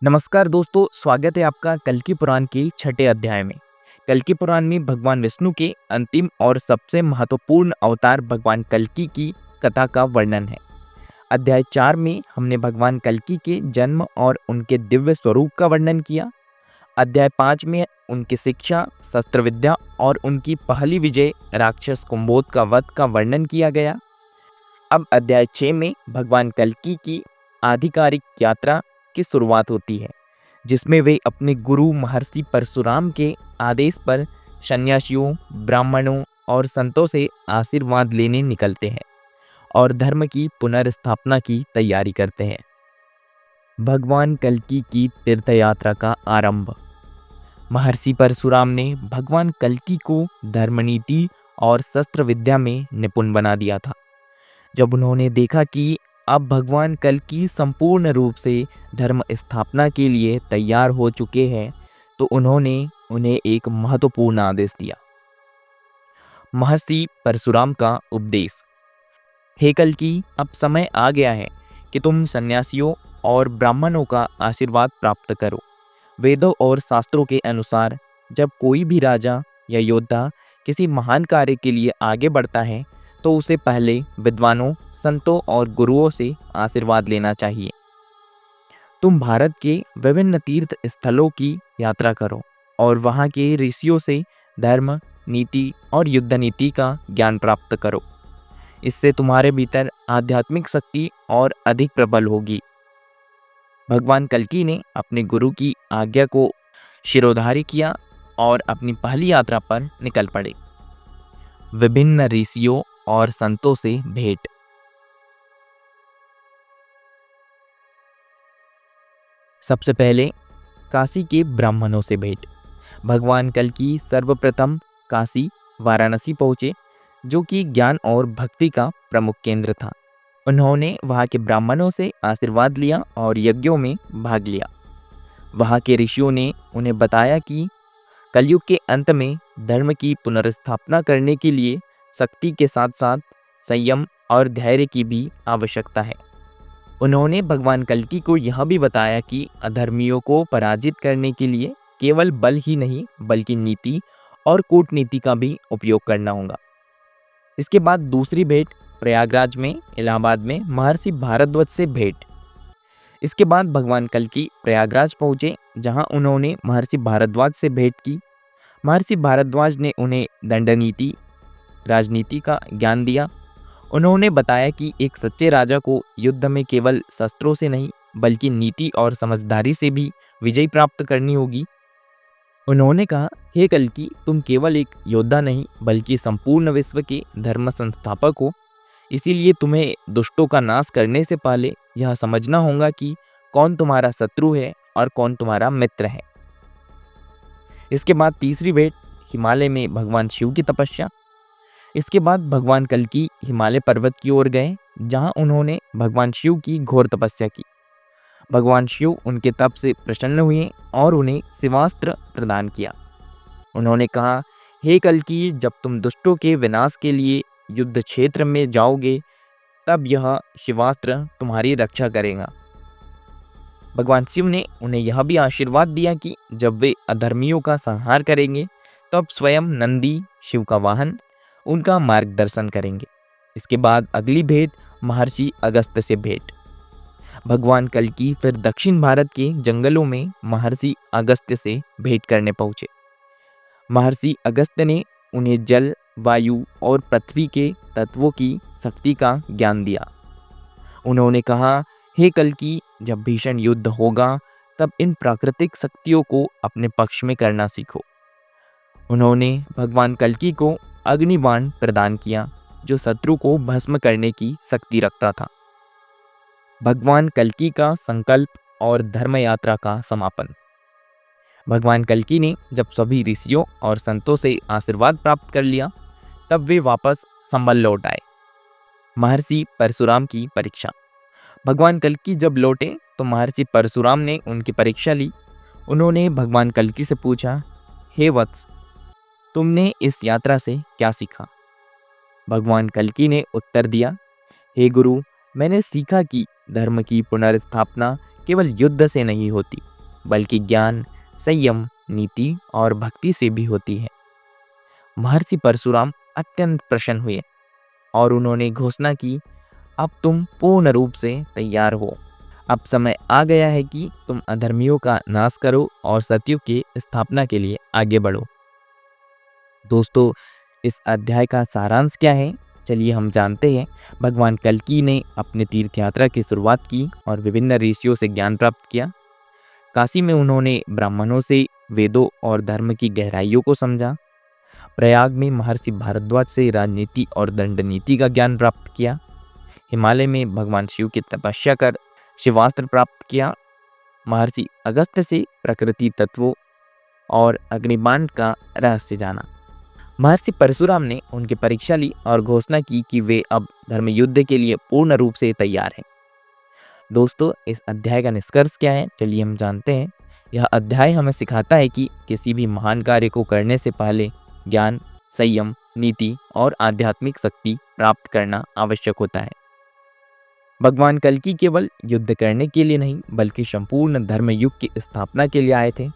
नमस्कार दोस्तों, स्वागत है आपका कल्कि पुराण के छठे अध्याय में। कल्कि पुराण में भगवान विष्णु के अंतिम और सबसे महत्वपूर्ण अवतार भगवान कल्कि की कथा का वर्णन है। अध्याय 4 में हमने भगवान कल्कि के जन्म और उनके दिव्य स्वरूप का वर्णन किया। अध्याय 5 में उनकी शिक्षा, शस्त्र विद्या और उनकी पहली विजय राक्षस कुंभोद का वध का वर्णन किया गया। अब अध्याय 6 में भगवान कल्कि की आधिकारिक यात्रा की शुरुआत होती है, जिसमें वे अपने गुरु महर्षि परशुराम के आदेश पर सन्यासियों, ब्राह्मणों और संतों से आशीर्वाद लेने निकलते हैं और धर्म की पुनर्स्थापना की तैयारी करते हैं। भगवान कल्कि की तीर्थ यात्रा का आरंभ। महर्षि परशुराम ने भगवान कल्कि को धर्मनीति और शस्त्र विद्या में निपुण बना दिया था। जब उन्होंने देखा कि अब भगवान कल्कि संपूर्ण रूप से धर्म स्थापना के लिए तैयार हो चुके हैं, तो उन्होंने उन्हें एक महत्वपूर्ण आदेश दिया। महर्षि परशुराम का उपदेश। हे कल्कि, अब समय आ गया है कि तुम सन्यासियों और ब्राह्मणों का आशीर्वाद प्राप्त करो। वेदों और शास्त्रों के अनुसार जब कोई भी राजा या योद्धा किसी महान कार्य के लिए आगे बढ़ता है, तो उसे पहले विद्वानों, संतों और गुरुओं से आशीर्वाद लेना चाहिए। तुम भारत के विभिन्न तीर्थ स्थलों की यात्रा करो और वहाँ के ऋषियों से धर्म, नीति और युद्ध नीति का ज्ञान प्राप्त करो। इससे तुम्हारे भीतर आध्यात्मिक शक्ति और अधिक प्रबल होगी। भगवान कल्कि ने अपने गुरु की आज्ञा को शिरोधार्य किया और अपनी पहली यात्रा पर निकल पड़े। विभिन्न ऋषियों और संतों से भेंट। सबसे पहले काशी के ब्राह्मणों से भेंट। भगवान कल्कि सर्वप्रथम काशी वाराणसी पहुंचे, जो कि ज्ञान और भक्ति का प्रमुख केंद्र था। उन्होंने वहां के ब्राह्मणों से आशीर्वाद लिया और यज्ञों में भाग लिया। वहां के ऋषियों ने उन्हें बताया कि कलयुग के अंत में धर्म की पुनर्स्थापना करने के लिए शक्ति के साथ साथ संयम और धैर्य की भी आवश्यकता है। उन्होंने भगवान कल्कि को यह भी बताया कि अधर्मियों को पराजित करने के लिए केवल बल ही नहीं, बल्कि नीति और कूटनीति का भी उपयोग करना होगा। इसके बाद दूसरी भेंट प्रयागराज में, इलाहाबाद में महर्षि भारद्वाज से भेंट। इसके बाद भगवान कल्कि प्रयागराज पहुंचे, जहां उन्होंने महर्षि भारद्वाज से भेंट की। महर्षि भारद्वाज ने उन्हें दंडनीति, राजनीति का ज्ञान दिया। उन्होंने बताया कि एक सच्चे राजा को युद्ध में केवल शस्त्रों से नहीं, बल्कि नीति और समझदारी से भी विजय प्राप्त करनी होगी। उन्होंने कहा, हे कल्कि, तुम केवल एक योद्धा नहीं, बल्कि संपूर्ण विश्व के धर्म संस्थापक हो। इसीलिए तुम्हें दुष्टों का नाश करने से पहले यह समझना होगा कि कौन तुम्हारा शत्रु है और कौन तुम्हारा मित्र है। इसके बाद तीसरी भेंट हिमालय में भगवान शिव की तपस्या। इसके बाद भगवान कल्कि हिमालय पर्वत की ओर गए, जहां उन्होंने भगवान शिव की घोर तपस्या की। भगवान शिव उनके तप से प्रसन्न हुए और उन्हें शिवास्त्र प्रदान किया। उन्होंने कहा, हे कल्कि, जब तुम दुष्टों के विनाश के लिए युद्ध क्षेत्र में जाओगे, तब यह शिवास्त्र तुम्हारी रक्षा करेगा। भगवान शिव ने उन्हें यह भी आशीर्वाद दिया कि जब वे अधर्मियों का संहार करेंगे, तब स्वयं नंदी, शिव का वाहन, उनका मार्गदर्शन करेंगे। इसके बाद अगली भेंट महर्षि अगस्त्य से भेंट। भगवान कल्कि फिर दक्षिण भारत के जंगलों में महर्षि अगस्त्य से भेंट करने पहुंचे। महर्षि अगस्त्य ने उन्हें जल, वायु और पृथ्वी के तत्वों की शक्ति का ज्ञान दिया। उन्होंने कहा, हे कल्कि, जब भीषण युद्ध होगा, तब इन प्राकृतिक शक्तियों को अपने पक्ष में करना सीखो। उन्होंने भगवान कल्कि को अग्निबाण प्रदान किया, जो शत्रु को भस्म करने की शक्ति रखता था। भगवान कल्कि का संकल्प और धर्म यात्रा का समापन। भगवान कल्कि ने जब सभी ऋषियों और संतों से आशीर्वाद प्राप्त कर लिया, तब वे वापस संभल लौट आए। महर्षि परशुराम की परीक्षा। भगवान कल्कि जब लौटे, तो महर्षि परशुराम ने उनकी परीक्षा ली। उन्होंने भगवान कल्कि से पूछा, हे वत्स, तुमने इस यात्रा से क्या सीखा? भगवान कल्कि ने उत्तर दिया, हे गुरु, मैंने सीखा कि धर्म की पुनर्स्थापना केवल युद्ध से नहीं होती, बल्कि ज्ञान, संयम, नीति और भक्ति से भी होती है। महर्षि परशुराम अत्यंत प्रसन्न हुए और उन्होंने घोषणा की, अब तुम पूर्ण रूप से तैयार हो। अब समय आ गया है कि तुम अधर्मियों का नाश करो और सत्युग की स्थापना के लिए आगे बढ़ो। दोस्तों, इस अध्याय का सारांश क्या है, चलिए हम जानते हैं। भगवान कल्कि ने अपने तीर्थ यात्रा की शुरुआत की और विभिन्न ऋषियों से ज्ञान प्राप्त किया। काशी में उन्होंने ब्राह्मणों से वेदों और धर्म की गहराइयों को समझा। प्रयाग में महर्षि भारद्वाज से राजनीति और दंड नीति का ज्ञान प्राप्त किया। हिमालय में भगवान शिव की तपस्या कर शिवास्त्र प्राप्त किया। महर्षि अगस्त्य से प्रकृति तत्वों और अग्निबाण का रहस्य जाना। महर्षि परशुराम ने उनकी परीक्षा ली और घोषणा की कि वे अब धर्म युद्ध के लिए पूर्ण रूप से तैयार हैं। दोस्तों, इस अध्याय का निष्कर्ष क्या है, चलिए हम जानते हैं। यह अध्याय हमें सिखाता है कि किसी भी महान कार्य को करने से पहले ज्ञान, संयम, नीति और आध्यात्मिक शक्ति प्राप्त करना आवश्यक होता है। भगवान कल्कि केवल युद्ध करने के लिए नहीं, बल्कि संपूर्ण धर्म युग की स्थापना के लिए आए थे।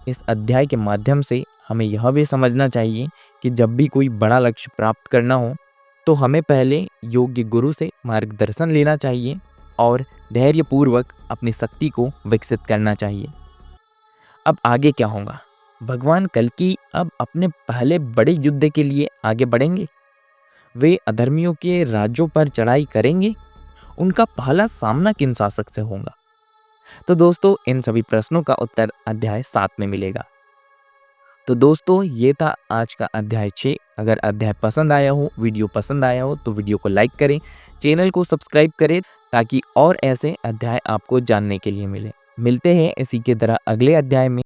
इस अध्याय के माध्यम से हमें यह भी समझना चाहिए कि जब भी कोई बड़ा लक्ष्य प्राप्त करना हो तो हमें पहले योग्य गुरु से मार्गदर्शन लेना चाहिए और धैर्यपूर्वक अपनी शक्ति को विकसित करना चाहिए। अब आगे क्या होगा? भगवान कल्कि अब अपने पहले बड़े युद्ध के लिए आगे बढ़ेंगे। वे अधर्मियों के राज्यों पर चढ़ाई करेंगे। उनका पहला सामना किन शासक से होगा? तो दोस्तों, इन सभी प्रश्नों का उत्तर अध्याय 7 में मिलेगा। तो दोस्तों, ये था आज का अध्याय 6। अगर अध्याय पसंद आया हो, वीडियो पसंद आया हो तो वीडियो को लाइक करें, चैनल को सब्सक्राइब करें ताकि और ऐसे अध्याय आपको जानने के लिए मिले। मिलते हैं इसी के तरह अगले अध्याय में।